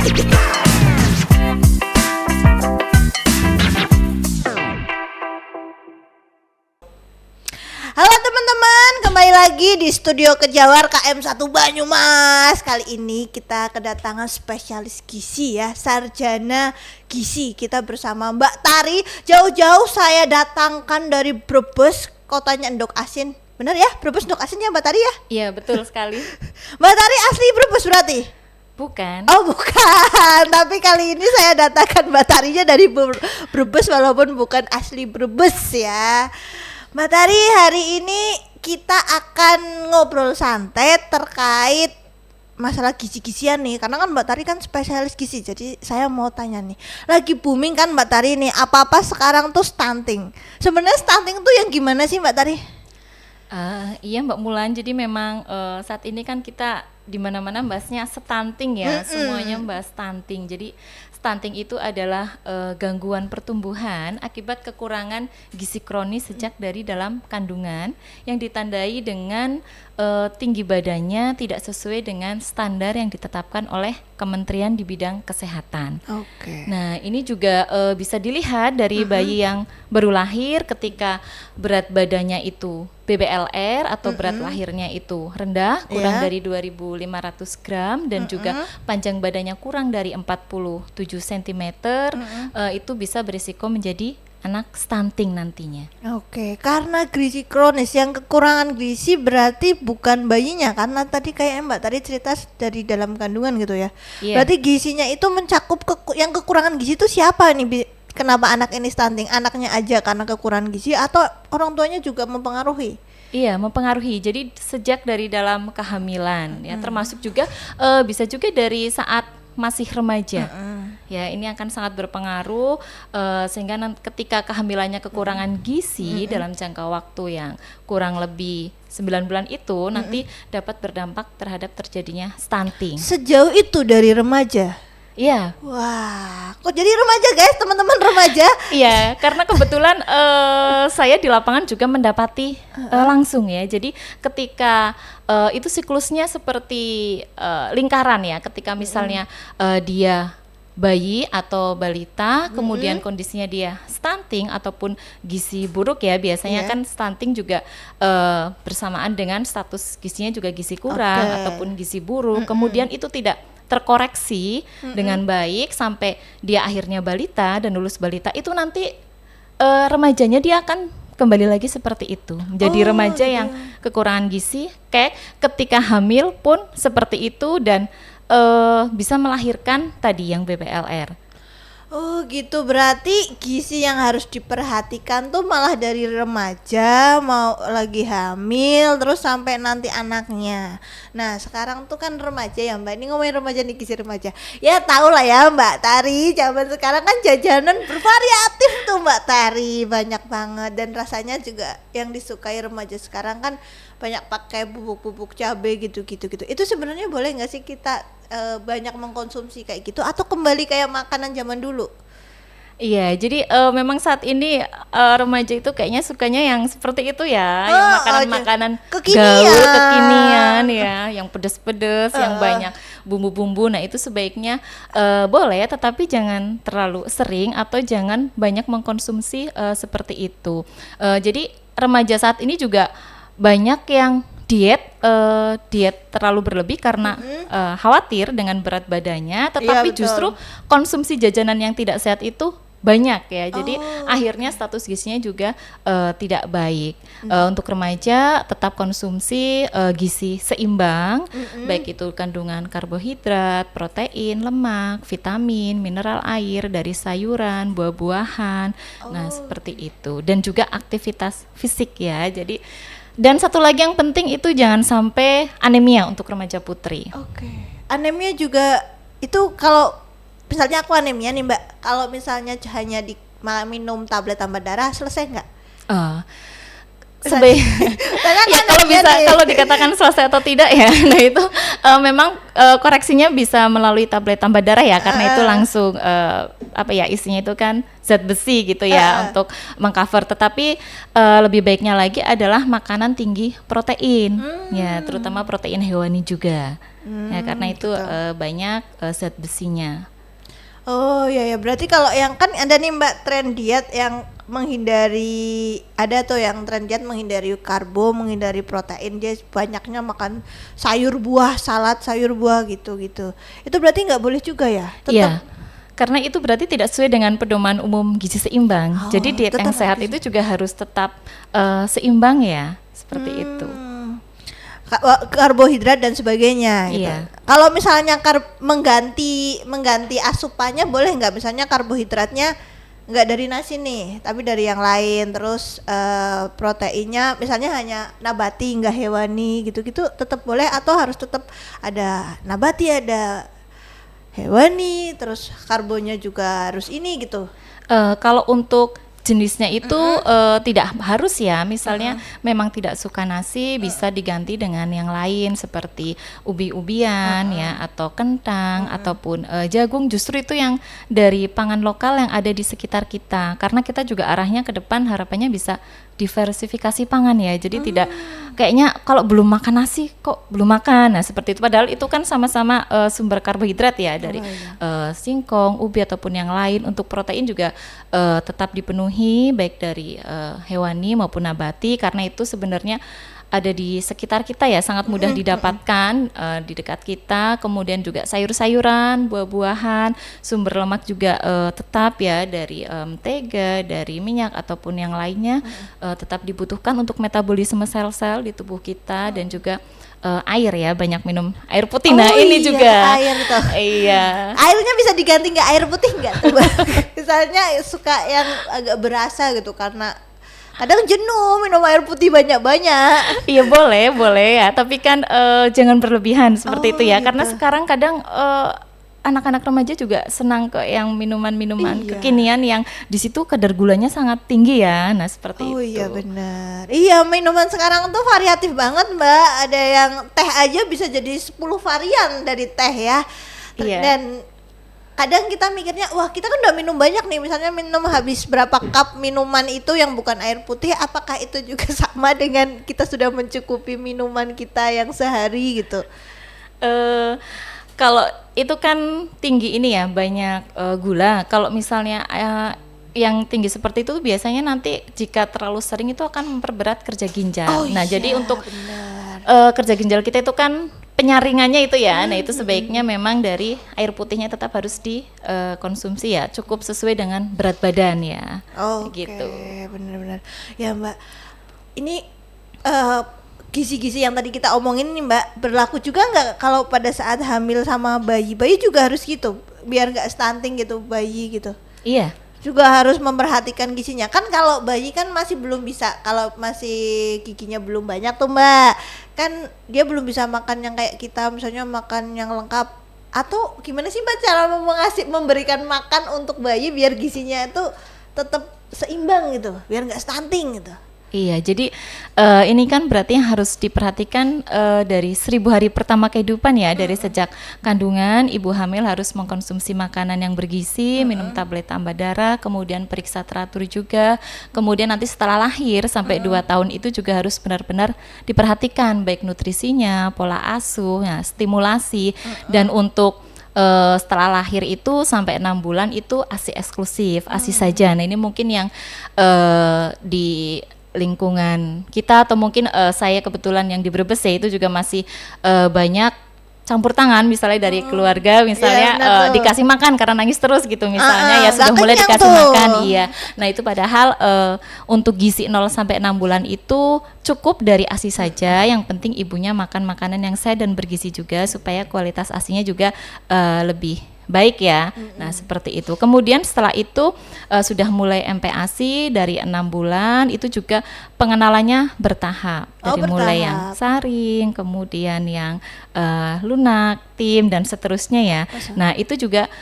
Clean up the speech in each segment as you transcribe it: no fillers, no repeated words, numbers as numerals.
Halo teman-teman, kembali lagi di studio Kejawar KM1 Banyumas. Kali ini kita kedatangan spesialis gizi ya, sarjana gizi. Kita bersama Mbak Tari. Jauh-jauh saya datangkan dari Brebes, kotanya Endok Asin. Bener ya, Brebes Endok Asin ya Mbak Tari ya? Iya betul sekali. Mbak Tari asli Brebes berarti? Bukan. Oh bukan, tapi kali ini saya datangkan Mbak Tarinya dari Brebes walaupun bukan asli Brebes ya. Mbak Tari, hari ini kita akan ngobrol santai terkait masalah gizi-gizian nih. Karena kan Mbak Tari kan spesialis gizi, jadi saya mau tanya nih, lagi booming kan Mbak Tari nih, apa-apa sekarang tuh stunting. Sebenarnya stunting tuh yang gimana sih Mbak Tari? Iya Mbak Mulan, jadi memang saat ini kan kita di mana-mana bahasnya stunting ya, semuanya bahas stunting. Jadi stunting itu adalah gangguan pertumbuhan akibat kekurangan gizi kronis sejak dari dalam kandungan yang ditandai dengan tinggi badannya tidak sesuai dengan standar yang ditetapkan oleh Kementerian di bidang kesehatan. Oke. Nah, ini juga bisa dilihat dari bayi yang baru lahir ketika berat badannya itu BBLR atau berat lahirnya itu rendah, kurang dari 2.500 gram dan juga panjang badannya kurang dari 47 cm, itu bisa berisiko menjadi anak stunting nantinya. Oke, karena gizi kronis, yang kekurangan gizi berarti bukan bayinya, karena tadi kayak Mbak tadi cerita dari dalam kandungan gitu ya. Iya. Berarti gizinya itu mencakup yang kekurangan gizi itu siapa nih? Kenapa anak ini stunting? Anaknya aja karena kekurangan gizi atau orang tuanya juga mempengaruhi? Iya, mempengaruhi. Jadi sejak dari dalam kehamilan ya, termasuk juga bisa juga dari saat masih remaja. Ya, ini akan sangat berpengaruh sehingga ketika kehamilannya kekurangan gizi dalam jangka waktu yang kurang lebih 9 bulan itu nanti dapat berdampak terhadap terjadinya stunting. Sejauh itu dari remaja? Iya. Wah, kok jadi remaja guys, teman-teman remaja? Iya, karena kebetulan saya di lapangan juga mendapati langsung ya. Jadi ketika itu siklusnya seperti lingkaran ya. Ketika misalnya dia bayi atau balita, kemudian kondisinya dia stunting ataupun gizi buruk ya, biasanya kan stunting juga bersamaan dengan status gizinya juga gizi kurang ataupun gizi buruk. Kemudian itu tidak terkoreksi dengan baik sampai dia akhirnya balita dan lulus balita, itu nanti remajanya dia akan kembali lagi seperti itu, menjadi remaja yang kekurangan gizi, kayak ketika hamil pun seperti itu dan bisa melahirkan tadi yang BBLR. Oh gitu, berarti gizi yang harus diperhatikan tuh malah dari remaja, mau lagi hamil, terus sampai nanti anaknya. Nah sekarang tuh kan remaja ya Mbak, ini ngomongin remaja nih, gizi remaja. Ya tau lah ya Mbak Tari, zaman sekarang kan jajanan bervariatif tuh Mbak Tari, banyak banget. Dan rasanya juga yang disukai remaja sekarang kan banyak pakai bubuk-bubuk cabai gitu-gitu. Itu sebenarnya boleh nggak sih kita banyak mengkonsumsi kayak gitu atau kembali kayak makanan zaman dulu? Iya, jadi memang saat ini remaja itu kayaknya sukanya yang seperti itu ya, yang makanan-makanan gaul kekinian ya, yang pedas-pedas, yang banyak bumbu-bumbu. Nah itu sebaiknya boleh, tetapi jangan terlalu sering atau jangan banyak mengkonsumsi seperti itu. Jadi remaja saat ini juga banyak yang diet terlalu berlebih karena khawatir dengan berat badannya, tetapi justru konsumsi jajanan yang tidak sehat itu banyak ya, jadi akhirnya status gizinya juga tidak baik. Untuk remaja tetap konsumsi gizi seimbang, baik itu kandungan karbohidrat, protein, lemak, vitamin, mineral air dari sayuran, buah-buahan, nah seperti itu, dan juga aktivitas fisik ya. Jadi dan satu lagi yang penting itu jangan sampai anemia untuk remaja putri. Oke. Anemia juga itu kalau misalnya aku anemia nih Mbak, kalau misalnya hanya minum tablet tambah darah selesai nggak? Ya kalau bisa, kalau dikatakan selesai atau tidak ya, nah itu memang koreksinya bisa melalui tablet tambah darah ya, karena itu langsung apa ya, isinya itu kan zat besi gitu ya untuk mengcover. Tetapi lebih baiknya lagi adalah makanan tinggi protein, ya terutama protein hewani juga, ya karena itu banyak zat besinya. Oh ya berarti kalau yang kan ada nih Mbak tren diet yang menghindari, ada tuh yang tren diet menghindari karbo, menghindari protein, dia banyaknya makan sayur buah, salad sayur buah gitu-gitu. Itu berarti nggak boleh juga ya? Iya. Karena itu berarti tidak sesuai dengan pedoman umum gizi seimbang. Jadi diet yang sehat itu juga harus tetap seimbang ya, seperti itu. Karbohidrat dan sebagainya gitu. Iya. Kalau misalnya mengganti asupannya boleh nggak? Misalnya karbohidratnya nggak dari nasi nih, tapi dari yang lain. Terus proteinnya misalnya hanya nabati, nggak hewani gitu-gitu, tetap boleh atau harus tetap ada nabati, ada hewani, terus karbonya juga harus ini gitu? Kalau untuk jenisnya itu tidak harus ya, misalnya memang tidak suka nasi, bisa diganti dengan yang lain seperti ubi-ubian ya, atau kentang ataupun jagung. Justru itu yang dari pangan lokal yang ada di sekitar kita, karena kita juga arahnya ke depan harapannya bisa diversifikasi pangan ya, jadi tidak kayaknya kalau belum makan nasi kok belum makan, nah seperti itu, padahal itu kan sama-sama sumber karbohidrat ya, dari singkong, ubi ataupun yang lain. Untuk protein juga tetap dipenuhi baik dari hewani maupun nabati, karena itu sebenarnya ada di sekitar kita ya, sangat mudah didapatkan di dekat kita. Kemudian juga sayur-sayuran, buah-buahan, sumber lemak juga tetap ya, dari mentega, dari minyak ataupun yang lainnya tetap dibutuhkan untuk metabolisme sel-sel di tubuh kita. Dan juga air ya, banyak minum air putih. Nah ini juga air tuh. Iya. Airnya bisa diganti nggak air putih nggak tuh? Misalnya suka yang agak berasa gitu, karena kadang jenuh minum air putih banyak-banyak. Iya boleh ya, tapi kan jangan berlebihan seperti itu ya, gitu. Karena sekarang kadang anak-anak remaja juga senang ke yang minuman-minuman kekinian yang di situ kadar gulanya sangat tinggi ya. Nah seperti itu. Oh iya benar. Iya, minuman sekarang tuh variatif banget Mbak. Ada yang teh aja bisa jadi 10 varian dari teh ya. Iya. Dan kadang kita mikirnya, wah kita kan udah minum banyak nih, misalnya minum habis berapa cup minuman itu yang bukan air putih, apakah itu juga sama dengan kita sudah mencukupi minuman kita yang sehari gitu? Kalau itu kan tinggi ini ya, banyak gula. Kalau misalnya yang tinggi seperti itu biasanya nanti jika terlalu sering itu akan memperberat kerja ginjal. Nah jadi untuk kerja ginjal kita itu kan penyaringannya itu ya, nah itu sebaiknya memang dari air putihnya tetap harus dikonsumsi ya, cukup sesuai dengan berat badan ya. Gitu. Benar-benar. Ya Mbak, ini gizi-gizi yang tadi kita omongin nih Mbak, berlaku juga nggak kalau pada saat hamil sama bayi? Bayi juga harus gitu, biar nggak stunting gitu bayi gitu? Iya. Juga harus memperhatikan gizinya. Kan kalau bayi kan masih belum bisa, kalau masih giginya belum banyak tuh Mbak, kan dia belum bisa makan yang kayak kita, misalnya makan yang lengkap. Atau gimana sih Mbak cara memberikan makan untuk bayi biar gizinya itu tetap seimbang gitu, biar nggak stunting gitu? Iya, jadi ini kan berarti yang harus diperhatikan dari 1000 hari pertama kehidupan ya, dari sejak kandungan ibu hamil harus mengkonsumsi makanan yang bergizi, minum tablet tambah darah, kemudian periksa teratur juga, kemudian nanti setelah lahir sampai 2 tahun itu juga harus benar-benar diperhatikan baik nutrisinya, pola asuh, ya, stimulasi, dan untuk setelah lahir itu sampai 6 bulan itu ASI eksklusif, ASI saja. Nah ini mungkin yang di lingkungan kita atau mungkin saya kebetulan yang di Brebes ya, itu juga masih banyak campur tangan misalnya dari keluarga, misalnya dikasih makan karena nangis terus gitu misalnya, ya sudah mulai dikasih makan. Iya. Nah itu padahal untuk gizi 0 sampai 6 bulan itu cukup dari ASI saja, yang penting ibunya makan makanan yang sehat dan bergizi juga supaya kualitas ASINya juga lebih baik ya. Nah seperti itu. Kemudian setelah itu sudah mulai MPASI dari 6 bulan, itu juga pengenalannya bertahap. Dari mulai yang saring, kemudian yang lunak, tim, dan seterusnya ya. Nah itu juga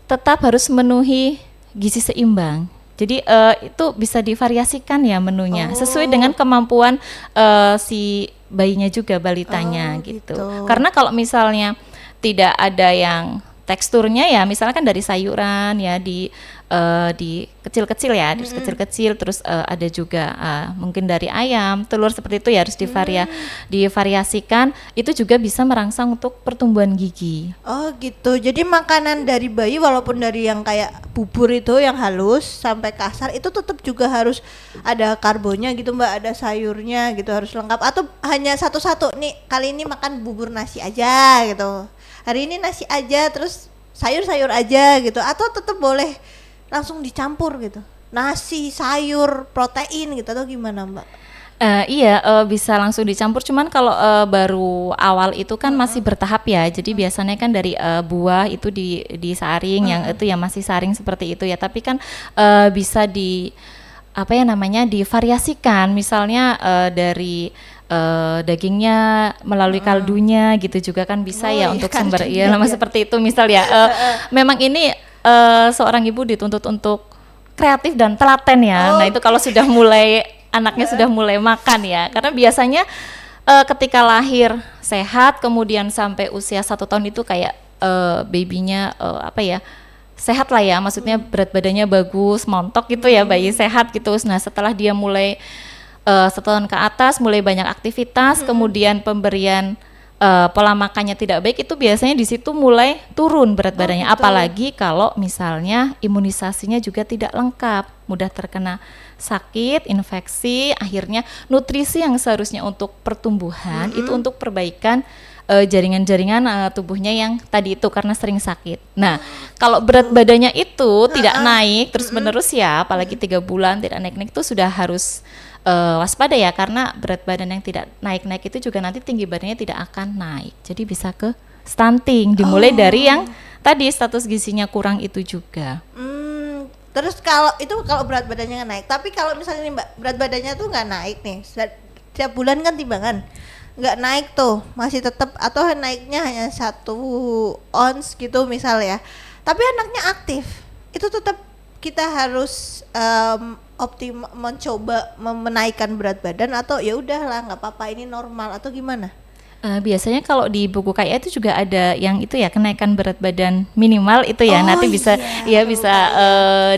tetap harus memenuhi gizi seimbang. Jadi itu bisa divariasikan ya menunya sesuai dengan kemampuan si bayinya juga, balitanya gitu. Karena kalau misalnya tidak ada yang teksturnya ya, misalnya kan dari sayuran ya, di kecil-kecil ya, terus kecil-kecil, terus ada juga mungkin dari ayam, telur, seperti itu ya, harus divariasikan. Itu juga bisa merangsang untuk pertumbuhan gigi. Oh gitu, jadi makanan dari bayi walaupun dari yang kayak bubur itu yang halus sampai kasar itu tetap juga harus ada karbonnya gitu Mbak, ada sayurnya gitu, harus lengkap. Atau hanya satu-satu nih, kali ini makan bubur nasi aja gitu, hari ini nasi aja terus sayur-sayur aja gitu, atau tetap boleh langsung dicampur gitu, nasi, sayur, protein gitu, atau gimana Mbak? Iya, bisa langsung dicampur. Cuman kalau baru awal itu kan masih bertahap ya. Jadi biasanya kan dari buah itu disaring, yang itu ya masih saring seperti itu ya. Tapi kan bisa apa ya namanya, divariasikan. Misalnya dari dagingnya melalui kaldunya gitu juga kan bisa ya, untuk sumber ya, seperti itu misal ya. Memang ini seorang ibu dituntut untuk kreatif dan telaten ya. Nah itu kalau sudah mulai anaknya sudah mulai makan ya, karena biasanya ketika lahir sehat, kemudian sampai usia 1 tahun itu kayak babynya apa ya, sehat lah ya, maksudnya berat badannya bagus, montok gitu ya, bayi sehat gitu. Nah setelah dia mulai 1 tahun ke atas, mulai banyak aktivitas, kemudian pemberian pola makannya tidak baik, itu biasanya di situ mulai turun berat badannya. Apalagi kalau misalnya imunisasinya juga tidak lengkap, mudah terkena sakit, infeksi, akhirnya nutrisi yang seharusnya untuk pertumbuhan itu untuk perbaikan jaringan-jaringan tubuhnya yang tadi itu karena sering sakit. Nah, kalau berat badannya itu tidak naik terus-menerus ya, apalagi 3 bulan tidak naik-naik, itu sudah harus waspada ya, karena berat badan yang tidak naik-naik itu juga nanti tinggi badannya tidak akan naik. Jadi bisa ke stunting, dimulai dari yang tadi status gizinya kurang itu juga. Terus kalau berat badannya nggak naik, tapi kalau misalnya nih Mbak, berat badannya tuh nggak naik nih, setiap bulan kan timbangan, nggak naik tuh, masih tetap, atau naiknya hanya 1 ons gitu misal ya, tapi anaknya aktif, itu tetap kita harus mencoba menaikkan berat badan, atau ya udahlah nggak apa-apa ini normal, atau gimana? Biasanya kalau di buku KIA itu juga ada yang itu ya, kenaikan berat badan minimal itu ya, nanti bisa bisa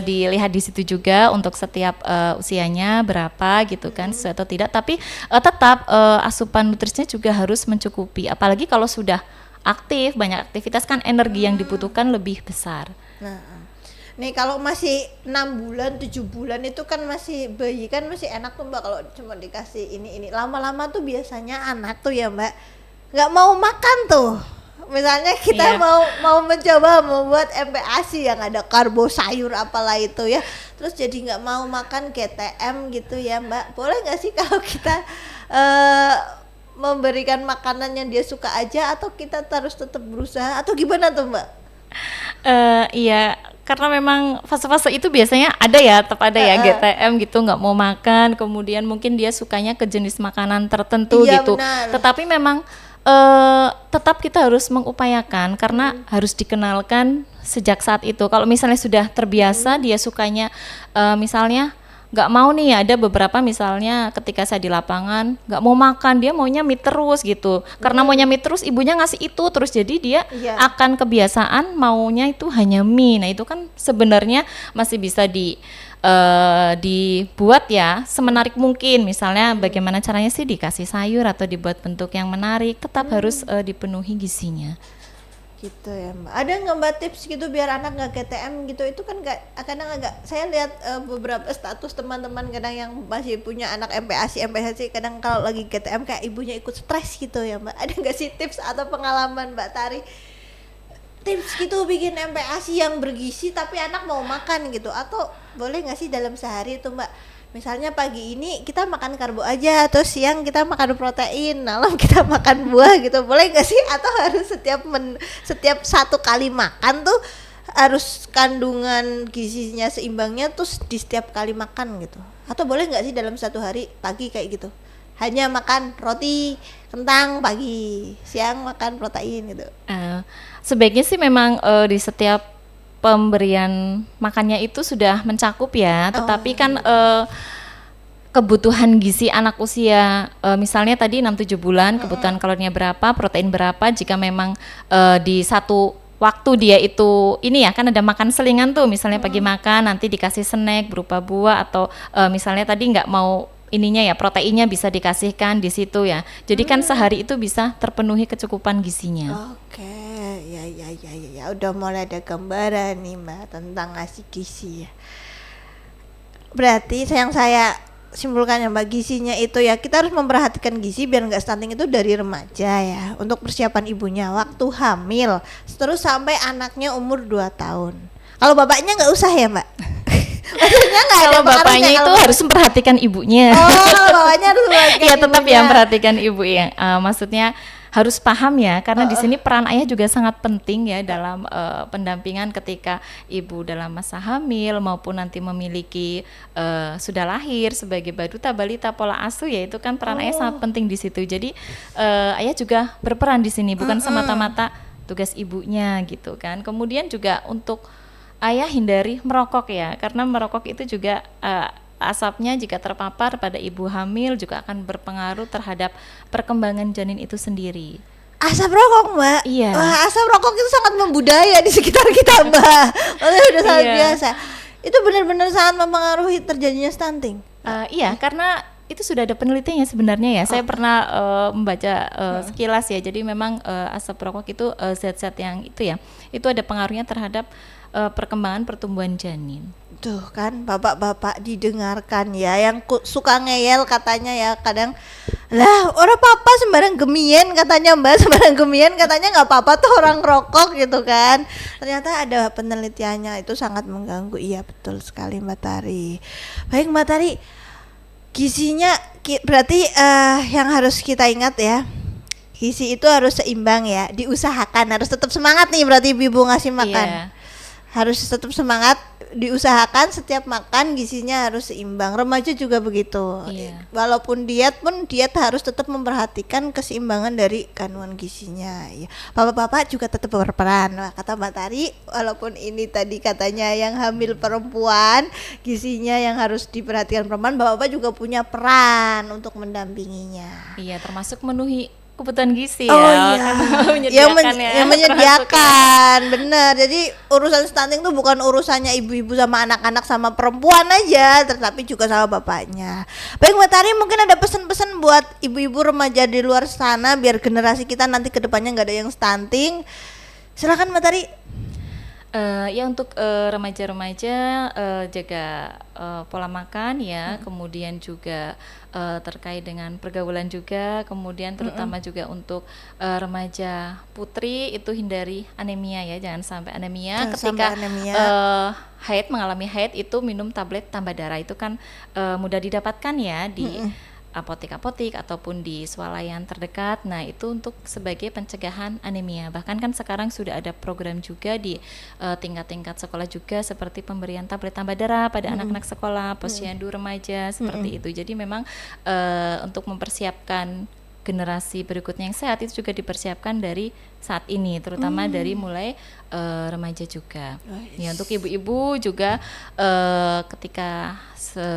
dilihat di situ juga untuk setiap usianya berapa gitu kan, sesuai atau tidak. Tapi tetap asupan nutrisinya juga harus mencukupi, apalagi kalau sudah aktif, banyak aktivitas kan, energi yang dibutuhkan lebih besar. Nih kalau masih 6 bulan, 7 bulan itu kan masih bayi, kan masih enak tuh Mbak kalau cuma dikasih ini. Lama-lama tuh biasanya anak tuh ya Mbak nggak mau makan tuh. Misalnya kita mau mencoba membuat MPASI yang ada karbo, sayur apalah itu ya, terus jadi nggak mau makan GTM gitu ya Mbak. Boleh nggak sih kalau kita memberikan makanan yang dia suka aja, atau kita harus tetap berusaha, atau gimana tuh Mbak? Iya, karena memang fase-fase itu biasanya ada ya, tetap ada ya GTM gitu, nggak mau makan, kemudian mungkin dia sukanya ke jenis makanan tertentu gitu. Benar. Tetapi memang tetap kita harus mengupayakan, karena harus dikenalkan sejak saat itu. Kalau misalnya sudah terbiasa dia sukanya misalnya nggak mau nih, ada beberapa misalnya ketika saya di lapangan nggak mau makan, dia maunya mie terus gitu, karena maunya mie terus, ibunya ngasih itu terus, jadi dia akan kebiasaan maunya itu hanya mie. Nah itu kan sebenarnya masih bisa dibuat ya semenarik mungkin, misalnya bagaimana caranya sih, dikasih sayur atau dibuat bentuk yang menarik, tetap harus dipenuhi gizinya. Gitu ya Mbak. Ada nggak Mbak tips gitu biar anak nggak GTM gitu? Itu kan kadang agak, saya lihat beberapa status teman-teman kadang yang masih punya anak MPASI kadang kalau lagi GTM kayak ibunya ikut stres gitu ya Mbak. Ada nggak sih tips atau pengalaman Mbak Tari, tips gitu bikin MPASI yang bergizi tapi anak mau makan gitu? Atau boleh nggak sih dalam sehari itu Mbak, misalnya pagi ini kita makan karbo aja, terus siang kita makan protein, malam kita makan buah gitu, boleh nggak sih? Atau harus setiap 1 kali makan tuh harus kandungan gizinya seimbangnya tuh di setiap kali makan gitu? Atau boleh nggak sih dalam 1 hari pagi kayak gitu, hanya makan roti kentang pagi, siang makan protein gitu? Sebaiknya sih memang di setiap pemberian makannya itu sudah mencakup ya, tetapi kan kebutuhan gizi anak usia misalnya tadi 6-7 bulan, kebutuhan kalorinya berapa, protein berapa, jika memang di satu waktu dia itu ini ya kan ada makan selingan tuh, misalnya pagi makan nanti dikasih snack berupa buah atau misalnya tadi nggak mau ininya ya proteinnya bisa dikasihkan di situ ya. Jadi kan sehari itu bisa terpenuhi kecukupan gizinya. Oke, ya, udah mulai ada gambaran nih Mbak tentang ngasih gizi ya. Berarti yang saya simpulkan ya Mbak, gizinya itu ya kita harus memperhatikan gizi biar nggak stunting itu dari remaja ya, untuk persiapan ibunya waktu hamil, terus sampai anaknya umur 2 tahun. Kalau bapaknya nggak usah ya Mbak? Maksudnya nggak ada Kalau bapaknya itu harus memperhatikan ibunya. Oh, bapaknya harus memperhatikan ya tetap ibunya. ya memperhatikan ibu ya. Maksudnya harus paham ya, karena di sini peran ayah juga sangat penting ya dalam pendampingan ketika ibu dalam masa hamil maupun nanti memiliki sudah lahir sebagai baduta balita pola asuh ya, itu kan peran ayah sangat penting di situ. Jadi ayah juga berperan di sini, bukan semata-mata tugas ibunya gitu kan. Kemudian juga untuk ayah hindari merokok ya, karena merokok itu juga asapnya jika terpapar pada ibu hamil juga akan berpengaruh terhadap perkembangan janin itu sendiri. Asap rokok Mbak? Iya. Wah, asap rokok itu sangat membudaya di sekitar kita Mbak. Maksudnya udah sangat biasa. Itu benar-benar sangat mempengaruhi terjadinya stunting. Iya, karena itu sudah ada penelitiannya sebenarnya ya. Saya pernah membaca sekilas ya. Jadi memang asap rokok itu zat-zat yang itu ya, itu ada pengaruhnya terhadap perkembangan pertumbuhan janin. Tuh kan bapak-bapak didengarkan ya, yang suka ngeyel katanya ya kadang, lah orang papa sembarang gemien katanya Mbak, sembarang gemien katanya nggak apa-apa tuh orang rokok gitu kan. Ternyata ada penelitiannya, itu sangat mengganggu. Iya betul sekali Mbak Tari. Baik Mbak Tari, gizinya berarti yang harus kita ingat ya, gizi itu harus seimbang ya, diusahakan, harus tetap semangat nih berarti ibu ngasih makan. Iya. Harus tetap semangat, diusahakan setiap makan gizinya harus seimbang. Remaja juga begitu. Iya. Walaupun diet pun diet harus tetap memperhatikan keseimbangan dari kandungan gizinya. Ya. Bapak-bapak juga tetap berperan. Wah, kata Mbak Tari, walaupun ini tadi katanya yang hamil perempuan, gizinya yang harus diperhatikan perempuan, bapak-bapak juga punya peran untuk mendampinginya. Iya, termasuk memenuhi kebutuhan gizi Oh ya. iya, yang menyediakan, bener. Jadi urusan stunting tuh bukan urusannya ibu-ibu sama anak-anak sama perempuan aja, tetapi juga sama bapaknya. Baik Mbak Tari, mungkin ada pesan-pesan buat ibu-ibu remaja di luar sana biar generasi kita nanti kedepannya nggak ada yang stunting. Silakan Mbak Tari. Ya untuk remaja-remaja jaga pola makan ya, kemudian juga terkait dengan pergaulan juga, kemudian terutama juga untuk remaja putri itu hindari anemia ya, jangan sampai anemia. Ketika haid, mengalami haid itu minum tablet tambah darah, itu kan mudah didapatkan ya di apotek-apotek ataupun di swalayan terdekat. Nah itu untuk sebagai pencegahan anemia. Bahkan kan sekarang sudah ada program juga di tingkat-tingkat sekolah juga, seperti pemberian tablet tambah darah pada anak-anak sekolah, posyandu remaja seperti itu. Jadi memang untuk mempersiapkan generasi berikutnya yang sehat itu juga dipersiapkan dari saat ini, terutama dari mulai remaja juga. Ya untuk ibu-ibu juga ketika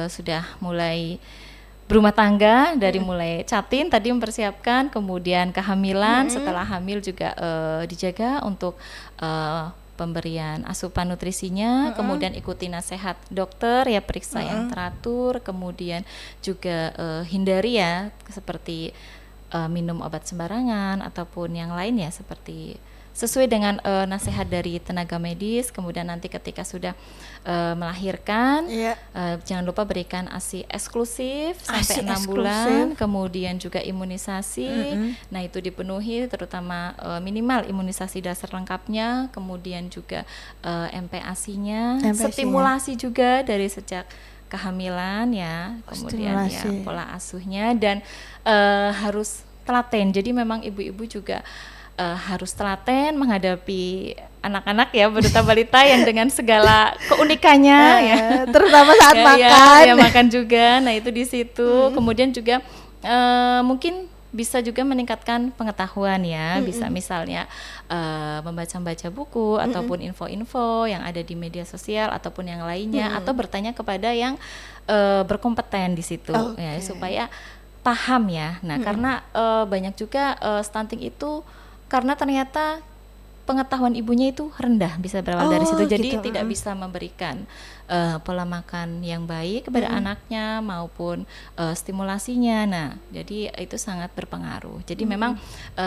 sudah mulai berumah tangga, dari mulai catin tadi mempersiapkan, kemudian kehamilan, setelah hamil juga dijaga untuk pemberian asupan nutrisinya, kemudian ikuti nasihat dokter ya, periksa yang teratur, kemudian juga hindari ya seperti minum obat sembarangan ataupun yang lain ya, seperti sesuai dengan nasihat dari tenaga medis. Kemudian nanti ketika sudah melahirkan, jangan lupa berikan ASI eksklusif sampai 6 bulan, kemudian juga imunisasi. Nah itu dipenuhi, terutama minimal imunisasi dasar lengkapnya, kemudian juga MPASI-nya, stimulasi juga dari sejak kehamilan ya, kemudian ya pola asuhnya, dan harus telaten. Jadi memang ibu-ibu juga harus telaten menghadapi anak-anak ya, balita balita yang dengan segala keunikannya ya, terutama saat makan. Ya makan juga. Nah itu di situ. Kemudian juga mungkin bisa juga meningkatkan pengetahuan ya, bisa misalnya membaca-baca buku ataupun info-info yang ada di media sosial ataupun yang lainnya, atau bertanya kepada yang berkompeten di situ ya, supaya paham ya. Nah, karena banyak juga stunting itu karena ternyata pengetahuan ibunya itu rendah, bisa berawal dari situ. Jadi tidak bisa memberikan pola makan yang baik kepada anaknya maupun stimulasinya. Nah, jadi itu sangat berpengaruh. Jadi memang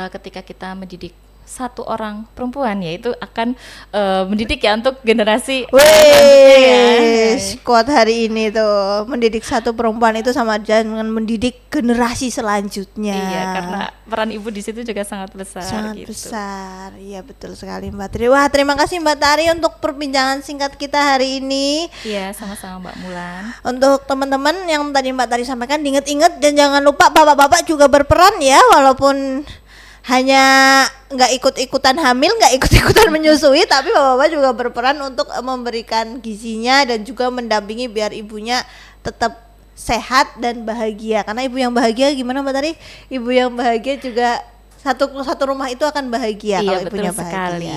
ketika kita mendidik satu orang perempuan, yaitu akan mendidik ya untuk generasi kuat hari ini tuh, mendidik satu perempuan itu sama dengan mendidik generasi selanjutnya. Iya, karena peran ibu di situ juga sangat besar. Sangat besar, iya betul sekali Mbak Tri. Wah, terima kasih Mbak Tari untuk perbincangan singkat kita hari ini. Iya, sama-sama Mbak Mulan. Untuk teman-teman yang tadi Mbak Tari sampaikan, diingat-ingat dan jangan lupa bapak-bapak juga berperan ya, walaupun hanya nggak ikut-ikutan hamil, nggak ikut-ikutan menyusui, tapi bapak-bapak juga berperan untuk memberikan gizinya dan juga mendampingi biar ibunya tetap sehat dan bahagia. Karena ibu yang bahagia, gimana Mbak Tari? Ibu yang bahagia juga satu rumah itu akan bahagia. Iya, kalau ibunya betul bahagia sekali.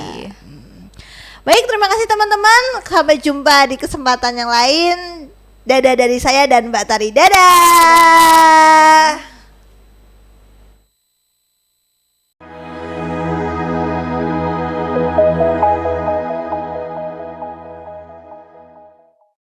Baik, terima kasih teman-teman. Sampai jumpa di kesempatan yang lain. Dadah dari saya dan Mbak Tari. Dadah.